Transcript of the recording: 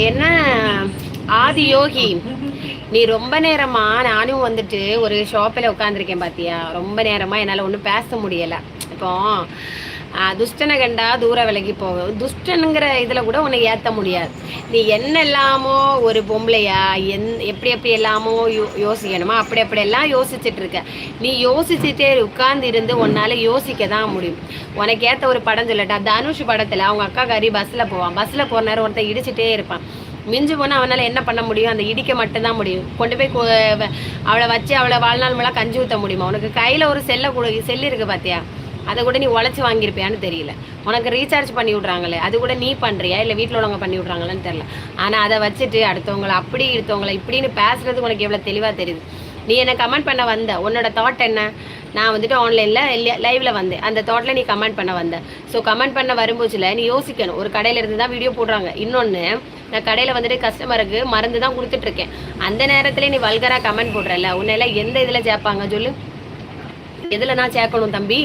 என்ன ஆதி யோகி, நீ ரொம்ப நேரமா நானும் வந்துட்டு ஒரு ஷாப்பில் உட்காந்துருக்கேன் பாத்தியா, ரொம்ப நேரமா என்னால் ஒன்றும் பேச முடியலை. இப்போ துஷ்டனை கண்டா தூர விலகி போகும். துஷ்டனுங்கிற இதில் கூட உன்னை ஏற்ற முடியாது. நீ என்ன எல்லாமோ ஒரு பொம்பளையா எப்படி எப்படி எல்லாமோ யோசிக்கணுமா, அப்படி எல்லாம் யோசிச்சுட்டு இருக்க. நீ யோசிச்சுட்டே உட்கார்ந்து இருந்து உன்னால யோசிக்க தான் முடியும். உனக்கு ஏற்ற ஒரு படம் சொல்லட்டா, தனுஷ் படத்தில் அவங்க அக்கா காரி பஸ்ஸில் போவான். பஸ்ஸில் போகிற நேரம் ஒருத்தன் இடிச்சுட்டே இருப்பான். மிஞ்சு போனால் அவனால் என்ன பண்ண முடியும்? அந்த இடிக்க மட்டும்தான் முடியும். கொண்டு போய் அவளை வச்சு அவளை வாழ்நாள் மேலே கஞ்சி ஊற்ற முடியுமா? உனக்கு கையில் ஒரு செல்லு இருக்குது பார்த்தியா, அதை கூட நீ உழைச்சி வாங்கியிருப்பியான்னு தெரியல. உனக்கு ரீசார்ஜ் பண்ணி விட்றாங்களே, அது கூட நீ பண்ணுறியா இல்லை வீட்டில் உள்ளவங்க பண்ணி விட்றாங்களான்னு தெரியல. ஆனால் அதை வச்சுட்டு அடுத்தவங்களை அப்படி எடுத்தவங்களை இப்படின்னு பேசுறதுக்கு உனக்கு எவ்வளோ தெளிவாக தெரியுது. நீ என்ன கமெண்ட் பண்ண வந்த, உன்னோட தாட் என்ன? நான் வந்துட்டு ஆன்லைனில் லைவில் வந்தேன், அந்த தாட்டில் நீ கமெண்ட் பண்ண வந்த. ஸோ கமெண்ட் பண்ண வரும்போதுல நீ யோசிக்கணும். ஒரு கடையில் இருந்து தான் வீடியோ போடுறாங்க. இன்னொன்று, நான் கடையில் வந்துட்டு கஸ்டமருக்கு மருந்து தான் கொடுத்துட்ருக்கேன். அந்த நேரத்தில் நீ வல்கராக கமெண்ட் போடுறல, உன்னெல்லாம் எந்த இதில் சேர்ப்பாங்க சொல்லு? எதில் நான் சேர்க்கணும் தம்பி?